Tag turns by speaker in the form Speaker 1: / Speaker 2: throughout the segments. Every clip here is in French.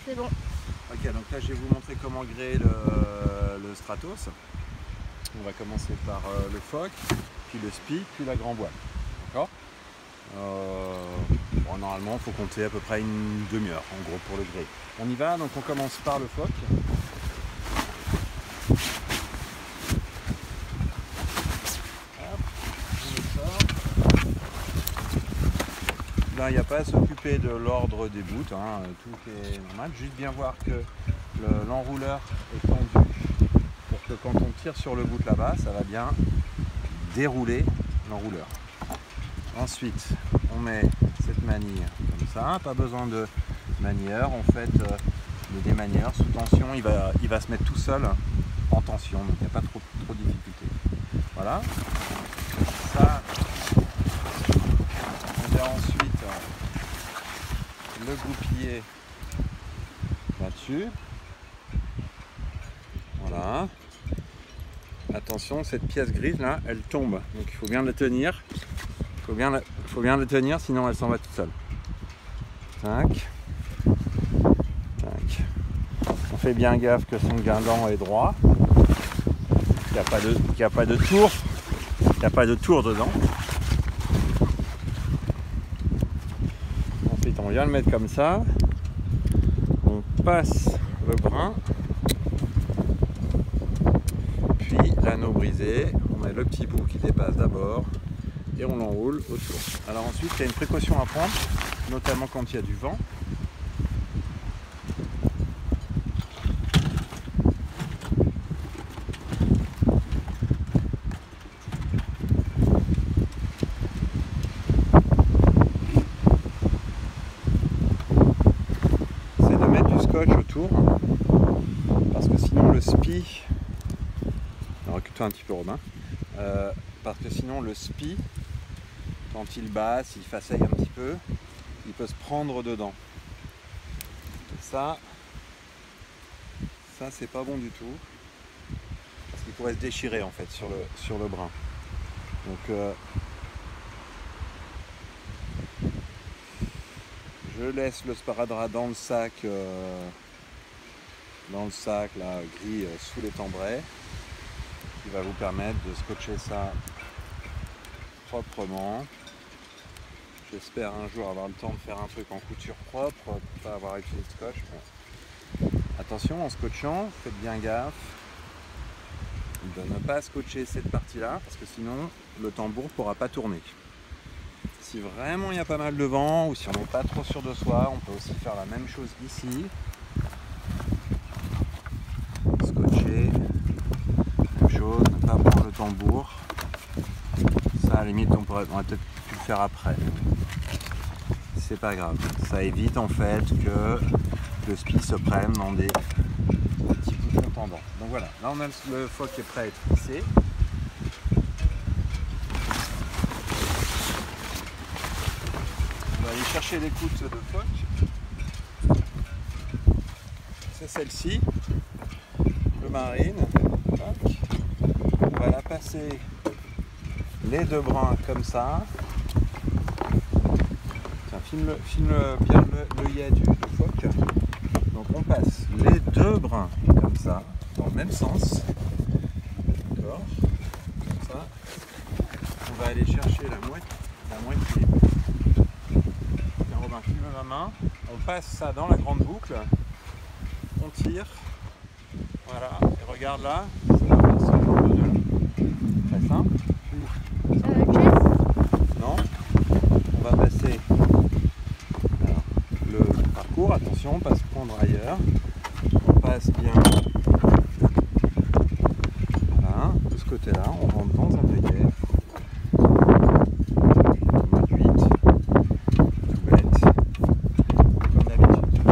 Speaker 1: C'est bon.
Speaker 2: Ok, donc là je vais vous montrer comment gréer le Stratos. On va commencer par le phoque, puis le spi, puis la grand voile. D'accord. Bon, normalement il faut compter à peu près une demi-heure en gros pour le gréer. On y va, donc on commence par le phoque. Là, il n'y a pas à s'occuper de l'ordre des bouts, hein, tout est normal. Juste bien voir que l'enrouleur est tendu pour que quand on tire sur le bout là-bas, ça va bien dérouler l'enrouleur. Ensuite, on met cette manille comme ça, pas besoin de manieur. En fait, des manieurs sous tension, il va se mettre tout seul en tension, donc il n'y a pas trop de difficultés. Voilà. Ça, on va ensuite le goupiller là-dessus. Voilà. Attention, cette pièce grise là, elle tombe. Donc il faut bien la tenir. Il faut bien la tenir, sinon elle s'en va toute seule. Tac. Tac. On fait bien gaffe que son guindant est droit. Qu'il n'y a pas de tour. Il n'y a pas de tour dedans. Ensuite, on vient le mettre comme ça. On passe le brin. Puis l'anneau brisé. On met le petit bout qui dépasse d'abord. Et on l'enroule autour. Alors ensuite, il y a une précaution à prendre, notamment quand il y a du vent. C'est de mettre du scotch autour, parce que sinon le spi... Alors recule-toi un petit peu, Robin. Parce que sinon le spi, quand il bat, s'il faceille un petit peu, il peut se prendre dedans. Et ça c'est pas bon du tout, parce qu'il pourrait se déchirer en fait sur le brin. Donc je laisse le sparadrap dans le sac là, gris sous les tambrets, qui va vous permettre de scotcher ça proprement. J'espère un jour avoir le temps de faire un truc en couture propre, pas avoir utilisé de scotch. Bon. Attention, en scotchant, faites bien gaffe de ne pas scotcher cette partie-là, parce que sinon le tambour ne pourra pas tourner. Si vraiment il y a pas mal de vent, ou si on n'est pas trop sûr de soi, on peut aussi faire la même chose ici. Scotcher, même chose, ne pas prendre le tambour. Ça, à la limite, on aurait peut-être pu le faire après. C'est pas grave. Ça évite en fait que le spi se prenne dans des petits bouts contendants. Donc voilà, là on a le phoque qui est prêt à être lissé. On va aller chercher l'écoute de phoque. C'est celle-ci, le marine. On va la passer les deux brins comme ça. Tiens, filme bien l'œillet du phoque. Donc on passe les deux brins comme ça, dans le même sens. D'accord. Comme ça. On va aller chercher la moitié. Tiens, Robin, filme ma main. On passe ça dans la grande boucle. On tire. Voilà. Et regarde là, ça passe de là. Très simple. Non. On va passer le parcours, attention, pas se prendre ailleurs. On passe bien voilà, de ce côté-là, on rentre dans un œillet. Mode 8, tout bête, comme d'habitude.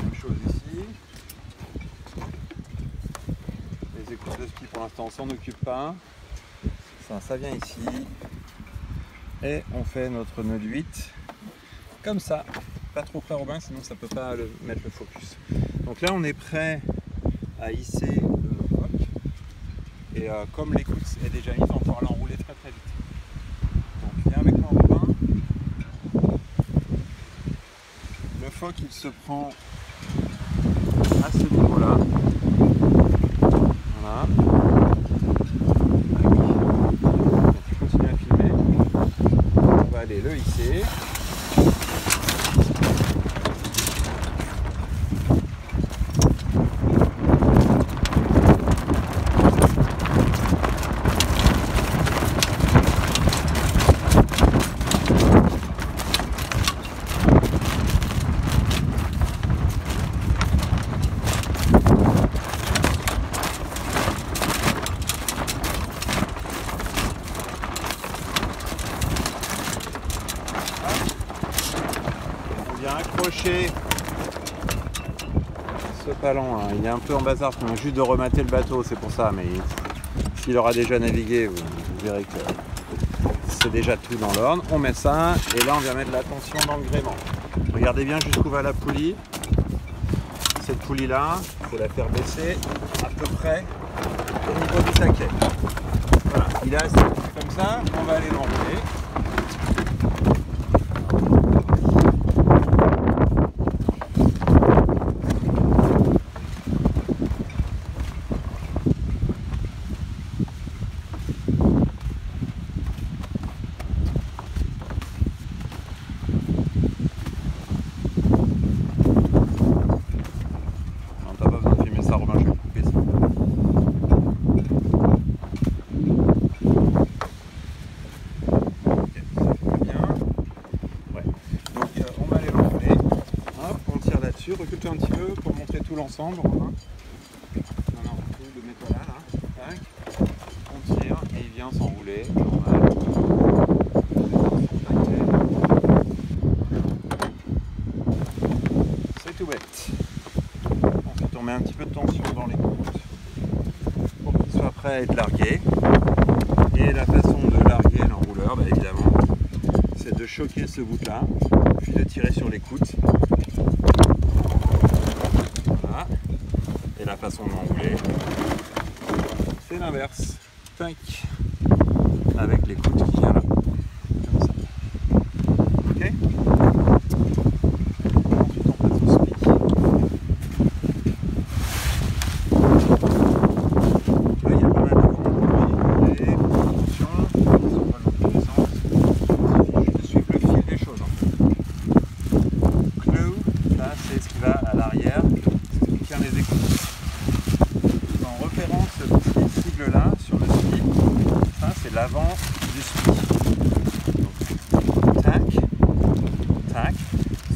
Speaker 2: Même chose ici. Les écoutes de spi pour l'instant on s'en occupe pas. Ça vient ici. Et on fait notre nœud de 8 comme ça. Pas trop près, Robin, sinon ça peut pas mettre le focus. Donc là on est prêt à hisser le phoque. Et comme l'écoute est déjà mise, on va pouvoir l'enrouler très très vite. Donc viens avec moi Robin. Le phoque il se prend à ce niveau-là. Voilà. Tu continues à filmer. On va aller le hisser. Accrocher ce palon hein. Il est un peu en bazar, on vient juste de remater le bateau, c'est pour ça, mais s'il aura déjà navigué, vous verrez que c'est déjà tout dans l'ordre. On met ça, et là on vient mettre la tension dans le gréement. Regardez bien jusqu'où va la poulie. Cette poulie là, il faut la faire baisser à peu près au niveau du taquet. Voilà, il est assez comme ça, on va aller l'enrouler. Recule-toi un petit peu pour montrer tout l'ensemble. Non, mets-toi là. Tac. On tire et il vient s'enrouler. Normal. C'est tout bête. Ensuite, on met un petit peu de tension dans les côtes pour qu'il soit prêt à être largué. Et la façon de larguer l'enrouleur, bah, évidemment, c'est de choquer ce bout-là, puis de tirer sur l'écoute. Voilà. Et la façon d'enrouler, c'est l'inverse. Tac. Avec l'écoute qui vient là. Comme ça. Ok. Ensuite on passe au spi. Là il y a pas mal de vent aujourd'hui. Et attention, ils sont pas dans tous les sens. Il suffit juste de suivre le fil des choses. Clou, là c'est ce qui va à l'arrière. Les écoutes. En repérant ce petit sigle là sur le spi, ça c'est l'avant du spi. Donc, tac, tac,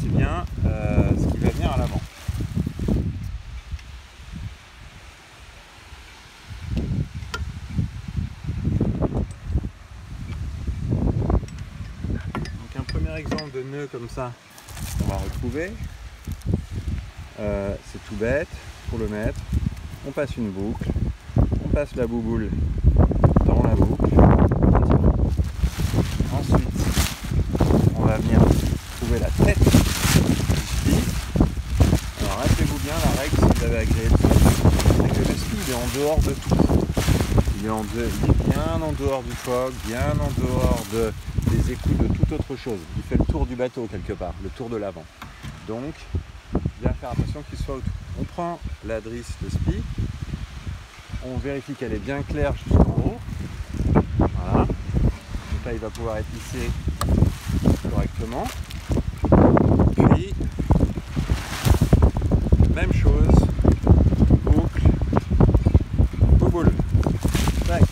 Speaker 2: c'est bien ce qui va venir à l'avant. Donc un premier exemple de nœud comme ça, on va retrouver. C'est tout bête, pour le mettre, on passe une boucle, on passe la bouboule dans la boucle, ensuite on va venir trouver la tête du spi. Alors rappelez-vous bien la règle si vous avez agréé le spi, c'est que le spi il est en dehors de tout, il est bien en dehors du phoque, bien en dehors des écoutes, de toute autre chose, il fait le tour du bateau quelque part, le tour de l'avant. Donc bien faire attention qu'il soit autour. On prend la drisse de spi, on vérifie qu'elle est bien claire jusqu'en haut. Voilà. Donc là il va pouvoir être lissé correctement. Puis même chose, boucle, bouboule. Tac.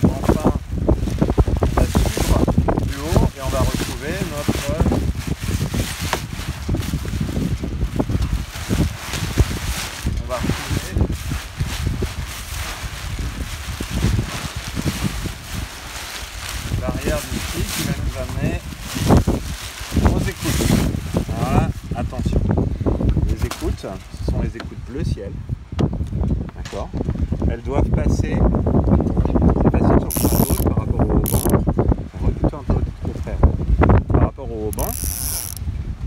Speaker 2: Enfin, on va suivre plus haut et on va retrouver notre l'arrière du spi qui va nous amener aux écoutes. Voilà, attention. Les écoutes, ce sont les écoutes bleu ciel. D'accord. Elles doivent passer. C'est facile sur le bateau par rapport au haubans. On recule un peu au contraire. Par rapport au haubans,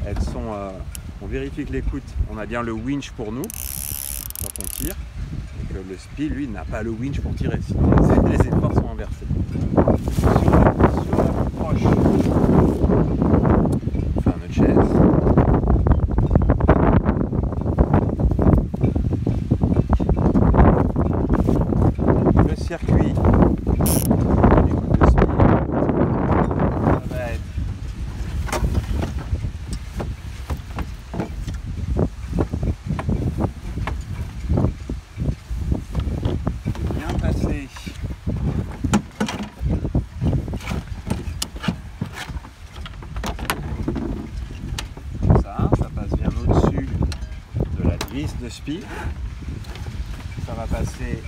Speaker 2: elles sont. On vérifie que l'écoute, on a bien le winch pour nous quand on tire. que le SPI, lui, n'a pas le winch pour tirer, sinon les efforts sont inversés. Sur la plus proche, on fait un nœud de chaise. Le circuit du coup de SPI, ça va être bien passer ça passe bien au-dessus de la vis de SPI, ça va passer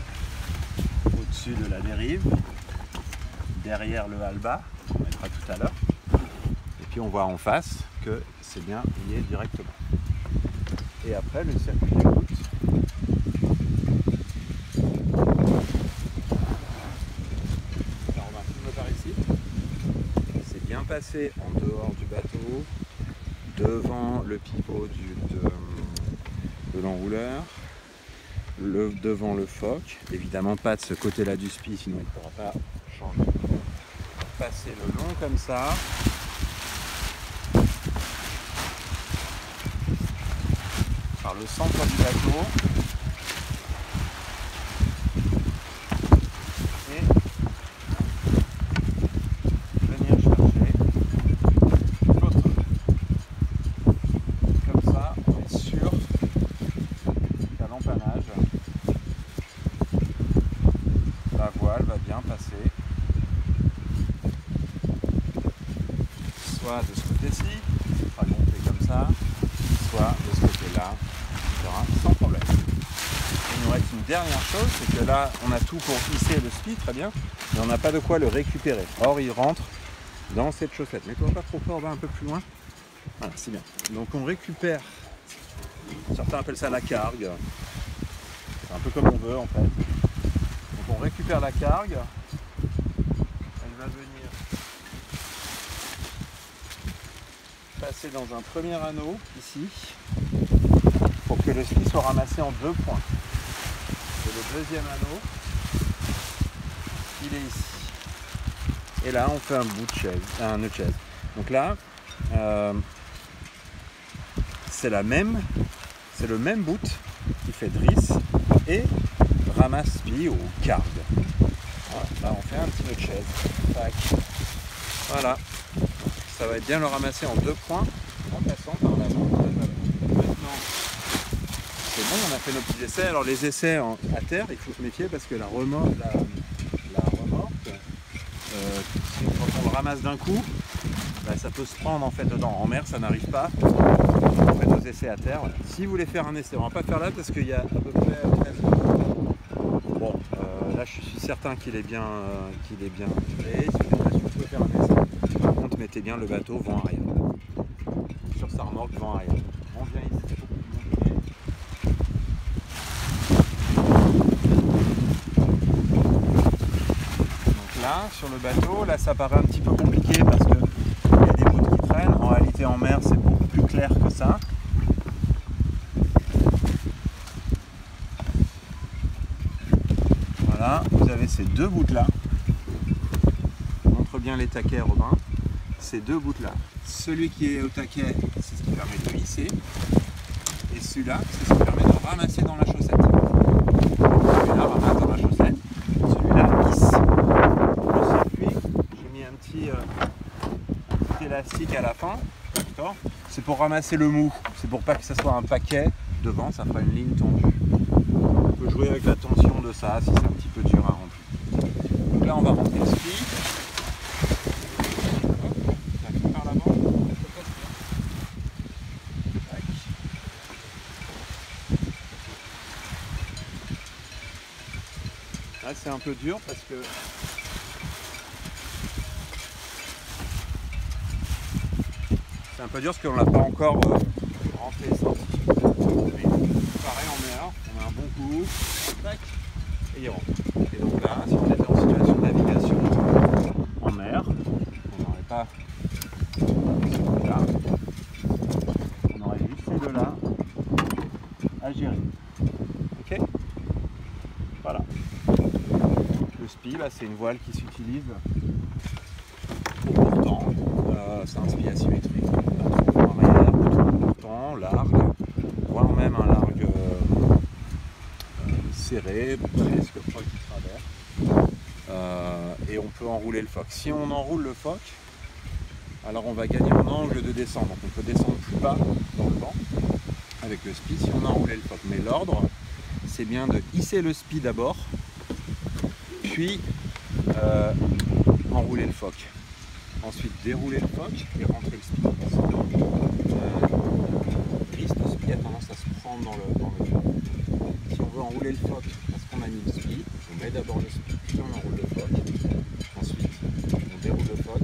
Speaker 2: au-dessus de la dérive, derrière le halba, on mettra tout à l'heure, et puis on voit en face que c'est bien lié directement. Et après le circuit d'écoute, alors on va filmer par ici, c'est bien passé en dehors du bateau, devant le pivot de l'enrouleur, devant le foc, évidemment pas de ce côté-là du SPI, sinon il ne pourra pas changer. Passer le long comme ça. Par le centre du bateau. Et venir chercher l'autre. Comme ça, on est sûr qu'à l'empannage, la voile va bien passer. Soit de ce côté-ci, on fera gonfler comme ça, soit de ce côté-là, etc. Sans problème. Il nous reste une dernière chose, c'est que là, on a tout pour hisser le SPI, très bien, mais on n'a pas de quoi le récupérer. Or, il rentre dans cette chaussette. Mets-toi pas trop fort, va un peu plus loin. Voilà, c'est bien. Donc on récupère, certains appellent ça la cargue. C'est un peu comme on veut en fait. Donc on récupère la cargue, elle va venir passer dans un premier anneau ici pour que le SPI soit ramassé en 2 points. Et le deuxième anneau, il est ici. Et là, on fait un bout de chaise, un nœud de chaise. Donc là, c'est le même bout qui fait drisse et ramasse SPI ou cargue. Voilà, là, on fait un petit nœud de chaise. Tac. Voilà. Ça va être bien le ramasser en 2 points en passant par l'avant. Maintenant, c'est bon, on a fait nos petits essais. Alors les essais à terre, il faut se méfier parce que la remorque, quand on le ramasse d'un coup, bah, ça peut se prendre en fait dedans. En mer, ça n'arrive pas. On fait nos essais à terre. Voilà. Si vous voulez faire un essai, on va pas faire là parce qu'il y a à peu près. Bon, là je suis certain qu'il est bien tiré. Si vous pouvez faire un essai. Par contre, mettez bien le bateau vent arrière. Sur sa remorque, vent arrière. On vient ici. Donc là, sur le bateau, là ça paraît un petit peu compliqué parce que il y a des bouts qui traînent. En réalité, en mer, c'est beaucoup plus clair que ça. Voilà, vous avez ces 2 bouts là. Montre bien les taquets, Robin. Ces 2 bouts là. Celui qui est au taquet, c'est ce qui permet de hisser. Et celui-là, c'est ce qui permet de ramasser dans la chaussette. Celui-là ramasse dans la chaussette. Celui-là hisse. Le circuit, j'ai mis un petit élastique à la fin. C'est pour ramasser le mou. C'est pour pas que ça soit un paquet devant, ça fera une ligne tendue. On peut jouer avec la tension de ça si c'est un petit peu dur à remplir. Donc là, on va rentrer le SPI. Là c'est un peu dur parce que qu'on l'a pas encore rentré scientifiquement. Mais pareil en mer, on a un bon coup, tac, et il rentre. Et donc là, si on était en situation de navigation en mer, on n'aurait pas là, on aurait juste ces 2 là à gérer. Ok. Le SPI, c'est une voile qui s'utilise pour portant. C'est un SPI asymétrique. On a un maillard pour portant, largue, voire même un largue serré, presque proche du travers. Et on peut enrouler le foc. Si on enroule le foc, alors on va gagner en angle de descente. Donc on peut descendre plus bas dans le vent avec le SPI si on a enroulé le foc. Mais l'ordre, c'est bien de hisser le SPI d'abord, puis enrouler le foc. Ensuite dérouler le foc et rentrer le SPI. Sinon, le SPI a tendance à se prendre dans le foc. Si on veut enrouler le foc parce qu'on a mis le SPI, on met d'abord le SPI, puis on enroule le foc. Ensuite, on déroule le foc,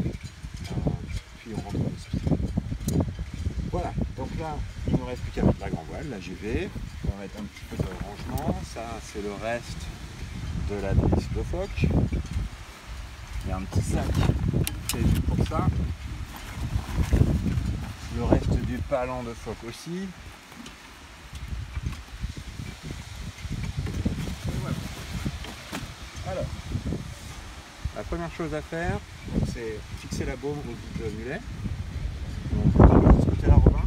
Speaker 2: puis on rentre le SPI. Voilà, donc là, il ne nous reste plus qu'à mettre la grand voile, la GV. On va mettre un petit peu de rangement. Ça, c'est le reste de la drisse de foc. Il y a un petit sac prévu pour ça. Le reste du palan de foc aussi. Voilà. Alors, la première chose à faire, c'est fixer la baume au bout de mulet. Donc, on part de ce côté-là, Robin.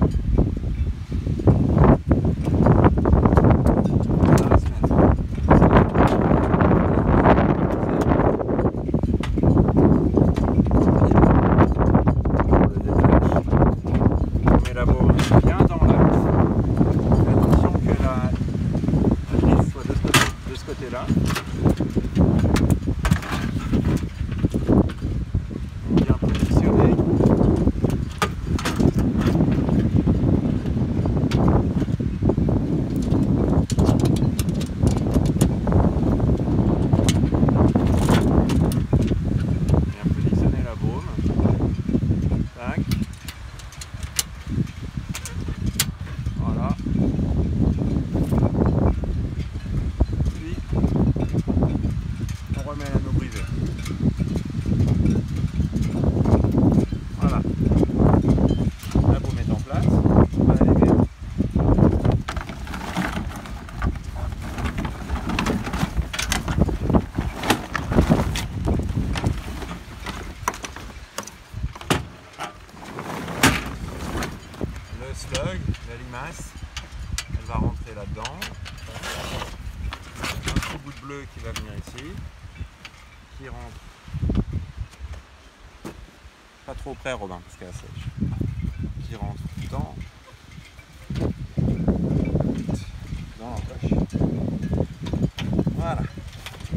Speaker 2: La limace, elle va rentrer là-dedans. Un petit bout de bleu qui va venir ici, qui rentre pas trop près, Robin, parce qu'elle est sèche, qui rentre dans la poche. Voilà, là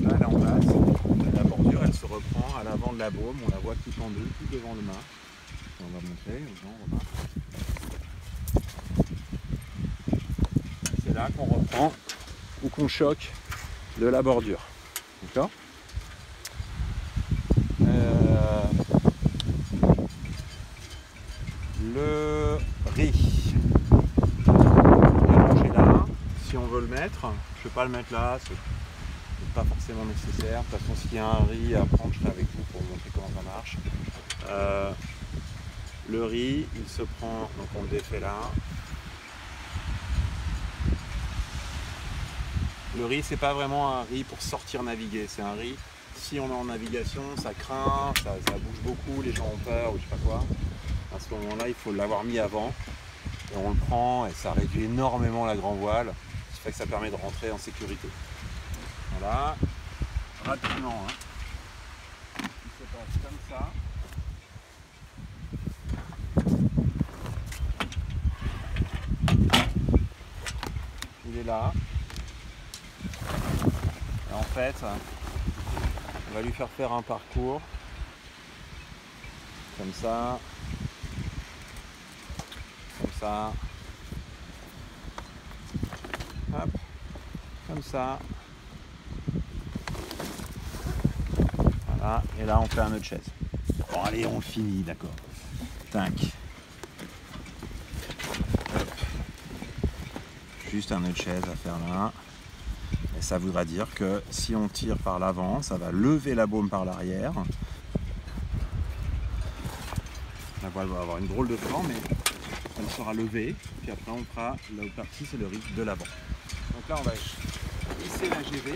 Speaker 2: elle est en place. La bordure, elle se reprend à l'avant de la baume, on la voit tout en deux, tout devant le mât. On va montrer aux gens, Robin. C'est là qu'on reprend ou qu'on choque de la bordure. D'accord ? Le riz. On est rangé là. Si on veut le mettre, je ne vais pas le mettre là, c'est pas forcément nécessaire. De toute façon, s'il y a un riz à prendre, je serai avec vous pour vous montrer comment ça marche. Le riz, il se prend, donc on le défait là. Le riz, c'est pas vraiment un riz pour sortir naviguer, c'est un riz, si on est en navigation, ça craint, ça bouge beaucoup, les gens ont peur ou je sais pas quoi. À ce moment-là, il faut l'avoir mis avant, et on le prend, et ça réduit énormément la grand voile, ce qui fait que ça permet de rentrer en sécurité. Voilà, rapidement, hein. Il se passe comme ça. Il est là. Et en fait, on va lui faire un parcours comme ça, hop, comme ça. Voilà, et là on fait un nœud de chaise. Bon allez, on finit, d'accord. Tac. Hop. Juste un nœud de chaise à faire là. Et ça voudra dire que si on tire par l'avant, ça va lever la baume par l'arrière. La voile va avoir une drôle de forme, mais elle sera levée. Puis après, on fera l'autre partie, c'est le riz de l'avant. Donc là, on va hisser la GV.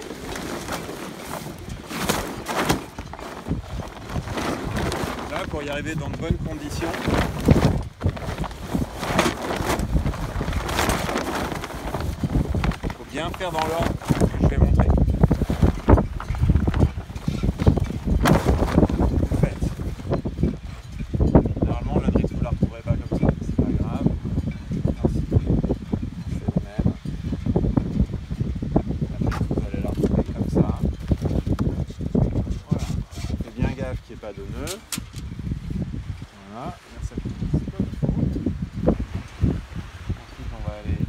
Speaker 2: Là, pour y arriver dans de bonnes conditions, il faut bien faire dans l'ordre que je vais montrer. Qu'il n'y ait pas de nœud. Voilà, là, ça fait comme il faut. Ensuite, on va aller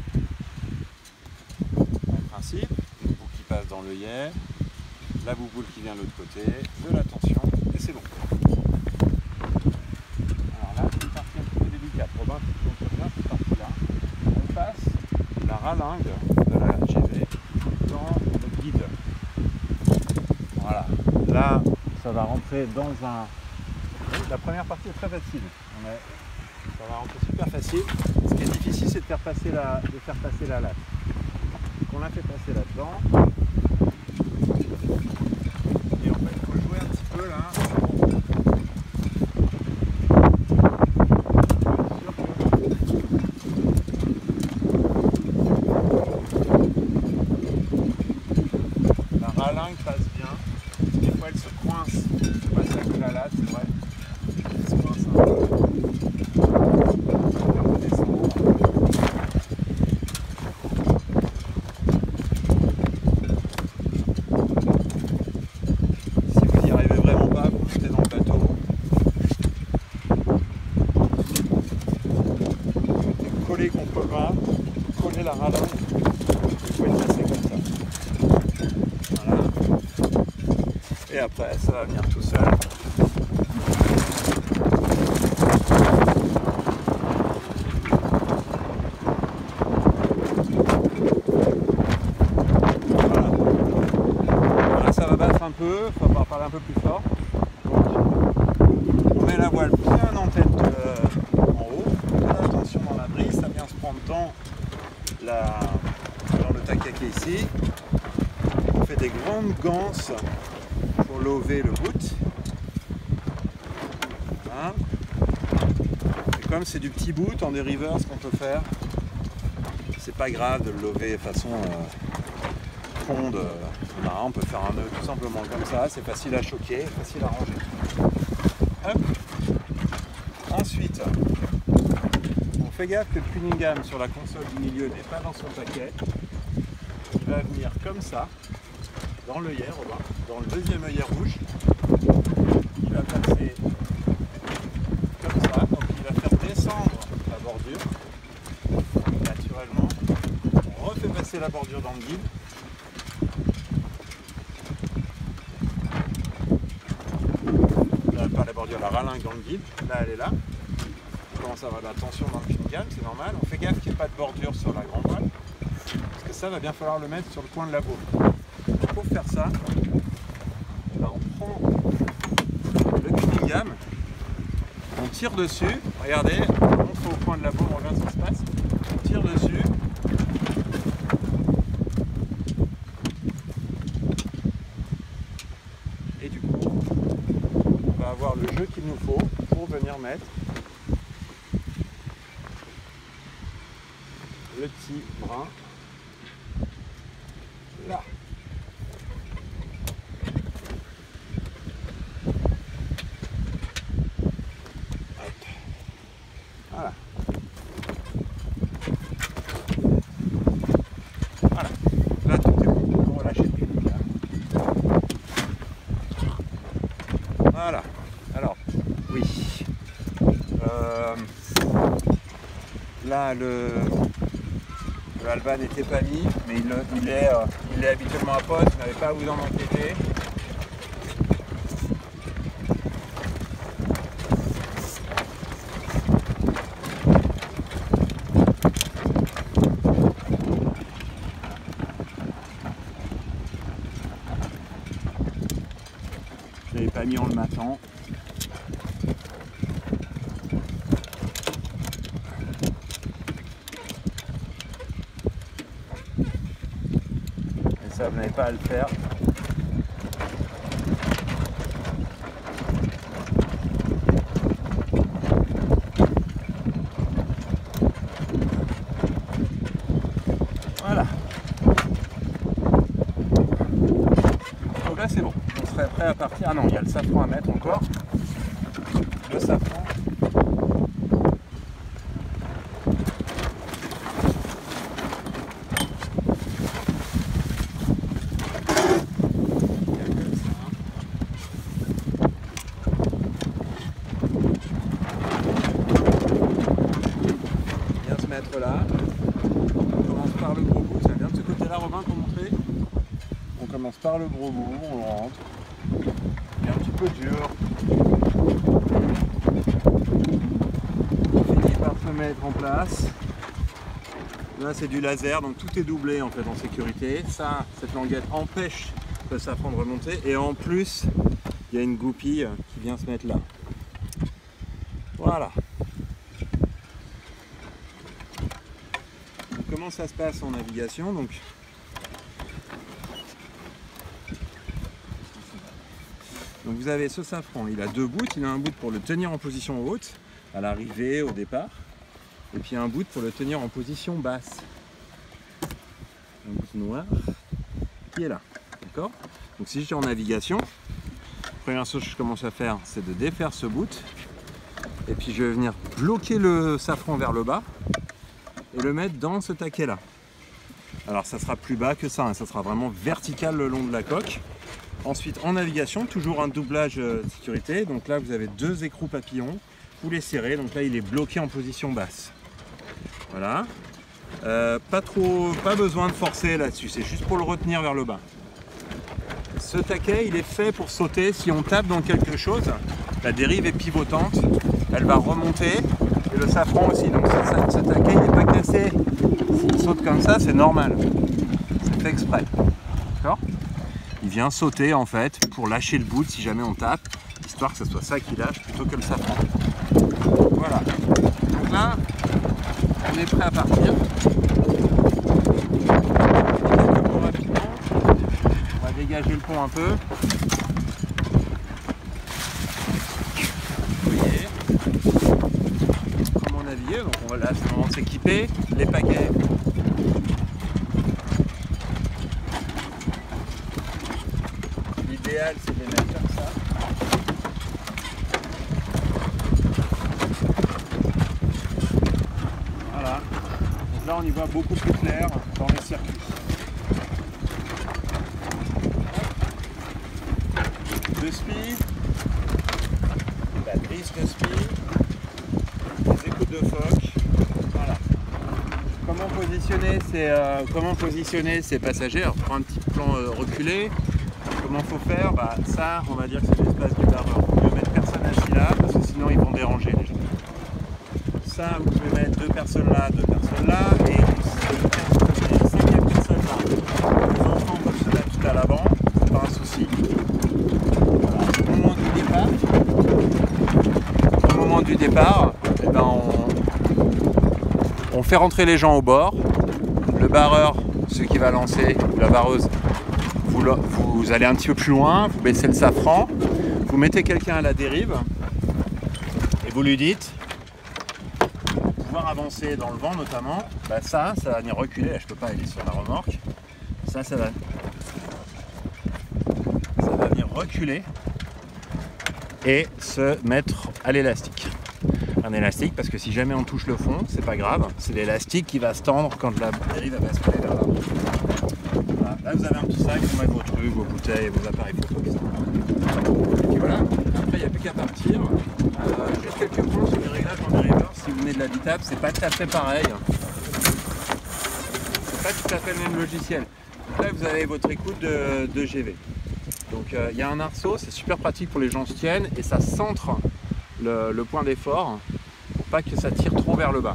Speaker 2: dans le principe, une boucle qui passe dans l'œillet, la bouboule qui vient de l'autre côté, de la tension, et c'est bon. Alors là, c'est une partie un petit peu délicate. Robin, si tu montres bien cette partie-là, on passe la ralingue de la GV dans le guide. Voilà. Là, ça va rentrer dans un... La première partie est très facile. Ça va rentrer super facile. Ce qui est difficile, c'est de faire passer la latte. Donc on la fait passer là-dedans. Et en fait, il faut jouer un petit peu là. La ralingue passe bien. Des fois, elle se coince. C'est pas ça que la latte, c'est vrai. Elle se coince un peu. Si vous n'y arrivez vraiment pas, vous montez dans le bateau. Collez contre le vent, collez la ralingue. Vous pouvez le passer comme ça. Voilà. Et après, ça va venir tout seul. Voilà. Là, ça va battre un peu, il va parler un peu plus fort. Donc, on met la voile bien en tête en haut. Attention dans la brise, ça vient se prendre dans le taquet qui est ici. On fait des grandes ganses pour lever le bout. Hein. Et comme c'est du petit bout en dériveur, ce qu'on peut faire, c'est pas grave de le lever de façon fonde. On peut faire un nœud tout simplement comme ça, c'est facile à choquer, facile à ranger. Hop. Ensuite, on fait gaffe que le Cunningham sur la console du milieu n'est pas dans son paquet. Il va venir comme ça, dans l'œillet, Robin, dans le deuxième œillet rouge. Il va passer comme ça, donc il va faire descendre la bordure naturellement. On refait passer la bordure dans le guide. Pas la bordure, la ralingue dans le guide. Là, elle est là. On commence à avoir de la tension dans le Cunningham, c'est normal. On fait gaffe qu'il n'y ait pas de bordure sur la grande voile, parce que ça va bien falloir le mettre sur le coin de la baume. Pour faire ça, on prend le Cunningham, on tire dessus, regardez, on montre au coin de la baume, on regarde ce qui se passe, on tire dessus, et du coup, on va avoir le jeu qu'il nous faut pour venir mettre le petit brin là. Voilà. Voilà. Là, tout est bon. On va lâcher le Cunningham. Voilà. Alors, oui. Là, le Alban n'était pas mis, mais il est habituellement à poste. Vous n'avez pas à vous en inquiéter. Je l'avais pas mis en le matant. Et ça vous n'avez pas à le faire. Voilà. Donc là c'est bon, on serait prêt à partir. Ah non, il y a le safran à mettre encore. Le safran. Mettre là, on commence par le gros bout, ça vient de ce côté-là, Robin, pour montrer. On commence par le gros bout, on le rentre. Il est un petit peu dur. On finit par se mettre en place. Là c'est du laser, donc tout est doublé en fait en sécurité. Ça, cette languette empêche le safran de remonter et en plus il y a une goupille qui vient se mettre là. Voilà. Comment ça se passe en navigation? Donc vous avez ce safran, il a deux bouts, il a un bout pour le tenir en position haute, à l'arrivée, au départ, et puis un bout pour le tenir en position basse. Un bout noir qui est là, d'accord? Donc si je suis en navigation, la première chose que je commence à faire, c'est de défaire ce bout, et puis je vais venir bloquer le safran vers le bas, et le mettre dans ce taquet là. Alors ça sera plus bas que ça, hein, ça sera vraiment vertical le long de la coque. Ensuite en navigation, toujours un doublage sécurité, donc là vous avez deux écrous papillons, vous les serrez, donc là il est bloqué en position basse. Voilà, pas besoin de forcer là-dessus, c'est juste pour le retenir vers le bas. Ce taquet il est fait pour sauter, si on tape dans quelque chose, la dérive est pivotante, elle va remonter. Et le safran aussi, donc ce taquet il n'est pas cassé. S'il saute comme ça, c'est normal. C'est fait exprès. D'accord? Il vient sauter en fait pour lâcher le bout si jamais on tape, histoire que ce soit ça qui lâche plutôt que le safran. Voilà. Donc là, on est prêt à partir. Rapidement. On va dégager le pont un peu. Donc on va là, c'est le moment de s'équiper, les pagaies. L'idéal c'est de les mettre comme ça. Voilà. Donc là on y voit beaucoup plus clair dans les circuits. Le SPI, la brise de SPI. De phoque. Voilà. Comment positionner ces passagers? Alors, prends un petit plan reculé. Comment faut faire? Bah, ça, on va dire que c'est l'espace du barreur. Vous pouvez mettre personne assis là, parce que sinon ils vont déranger les gens. Ça, vous pouvez mettre deux personnes là, et une cinquième personne là. Les enfants peuvent se mettre tout à l'avant, c'est pas un souci. Voilà. Au moment du départ, eh ben on fait rentrer les gens au bord. Le barreur, celui qui va lancer, ou la barreuse, vous allez un petit peu plus loin, vous baissez le safran, vous mettez quelqu'un à la dérive et vous lui dites, pour pouvoir avancer dans le vent notamment, bah ça va venir reculer. Là, je peux pas aller sur la remorque. Ça va venir reculer et se mettre à l'élastique. Un élastique parce que si jamais on touche le fond, c'est pas grave, c'est l'élastique qui va se tendre quand la dérive va basculer vers là. Voilà. Là vous avez un petit sac pour mettre vos trucs, vos bouteilles, vos appareils photo, etc. Et puis voilà, après il n'y a plus qu'à partir. Juste quelques points sur les réglages en dériveur, si vous venez de l'habitable, c'est pas tout à fait pareil. C'est pas tout à fait le même logiciel. Donc là vous avez votre écoute de GV. Donc il y a un arceau, c'est super pratique pour les gens se tiennent et ça centre le point d'effort pour pas que ça tire trop vers le bas.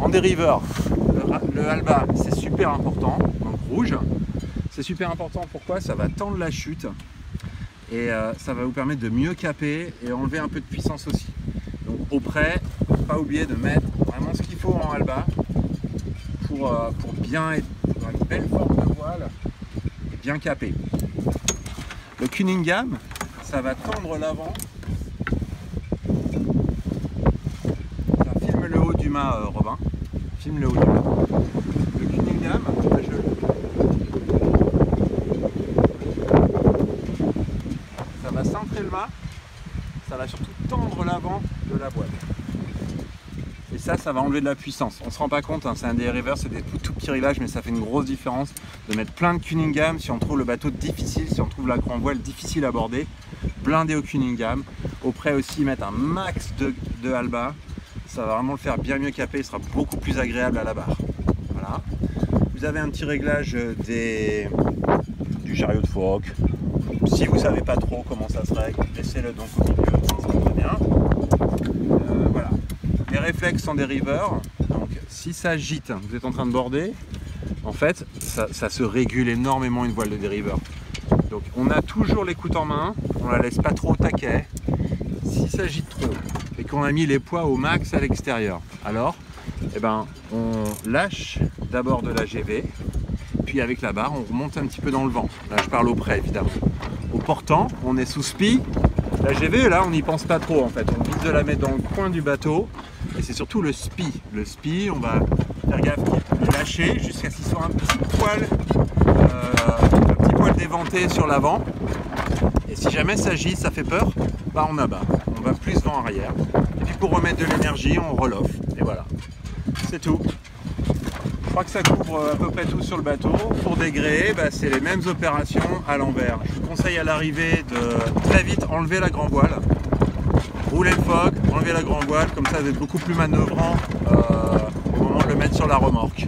Speaker 2: En dériveur, le halba c'est super important, donc rouge. C'est super important, pourquoi? Ça va tendre la chute et ça va vous permettre de mieux caper et enlever un peu de puissance aussi. Donc au près, pas oublier de mettre vraiment ce qu'il faut en halba pour bien être dans une belle forme de voile bien capé. Le Cunningham, ça va tendre l'avant. Filme le haut du mât, Robin. Filme le haut du mât. Le Cunningham, ça va centrer le mât. Ça va surtout tendre l'avant de la voile. Et ça va enlever de la puissance. On ne se rend pas compte, hein, c'est un des rivers, c'est des tout petits réglages, mais ça fait une grosse différence de mettre plein de Cunningham si on trouve le bateau difficile, si on trouve la grand voile difficile à aborder, blindé au Cunningham. Auprès aussi mettre un max de Alba, ça va vraiment le faire bien mieux caper, il sera beaucoup plus agréable à la barre. Voilà. Vous avez un petit réglage du chariot de phoque. Si vous ne savez pas trop comment ça se règle, laissez-le donc au milieu, ça sera très bien. Voilà. Les réflexes sont des rivers, donc si ça agite, vous êtes en train de border, en fait, ça se régule énormément une voile de dériveur. Donc on a toujours l'écoute en main, on la laisse pas trop au taquet. Si ça agite trop et qu'on a mis les poids au max à l'extérieur, alors eh ben, on lâche d'abord de la GV, puis avec la barre, on remonte un petit peu dans le vent. Là, je parle au près, évidemment. Au portant, on est sous spi. La GV, là, on n'y pense pas trop, en fait. On vise de la mettre dans le coin du bateau. Et c'est surtout le spi. Le spi, on va faire gaffe de lâcher jusqu'à ce qu'il soit un petit poil déventé sur l'avant. Et si jamais ça gît, ça fait peur, bah on abat. On va plus vent arrière. Et puis pour remettre de l'énergie, on reloffe. Et voilà. C'est tout. Je crois que ça couvre à peu près tout sur le bateau. Pour dégréer, bah, c'est les mêmes opérations à l'envers. Je vous conseille à l'arrivée de très vite enlever la grand voile. Rouler le phoque, enlever la grand voile, comme ça vous êtes beaucoup plus manœuvrant au moment de le mettre sur la remorque.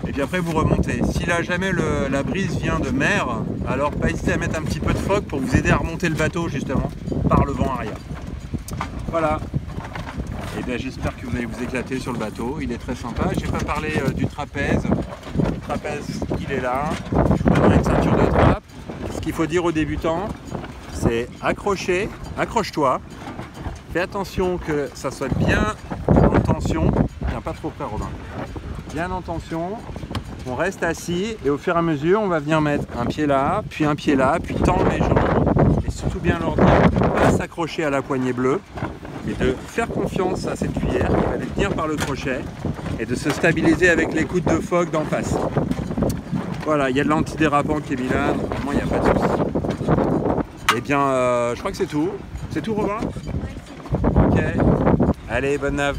Speaker 2: Et puis après vous remontez. Si là jamais la brise vient de mer, alors pas hésiter à mettre un petit peu de phoque pour vous aider à remonter le bateau justement par le vent arrière. Voilà. Et bien j'espère que vous allez vous éclater sur le bateau, il est très sympa. J'ai pas parlé du trapèze. Le trapèze il est là. Je vous donnerai une ceinture de trappe. Ce qu'il faut dire aux débutants, c'est accrocher, accroche-toi. Fais attention que ça soit bien en tension. Tiens, pas trop près Robin. Bien en tension. On reste assis et au fur et à mesure, on va venir mettre un pied là, puis tendre les jambes. Et surtout bien leur dire de ne pas s'accrocher à la poignée bleue, mais de faire confiance à cette cuillère qui va les tenir par le crochet et de se stabiliser avec l'écoute de phoque d'en face. Voilà, il y a de l'antidérapant qui est mis là, normalement il n'y a pas de souci. Eh bien, je crois que c'est tout. C'est tout Robin? Ok. Allez, bonne nave.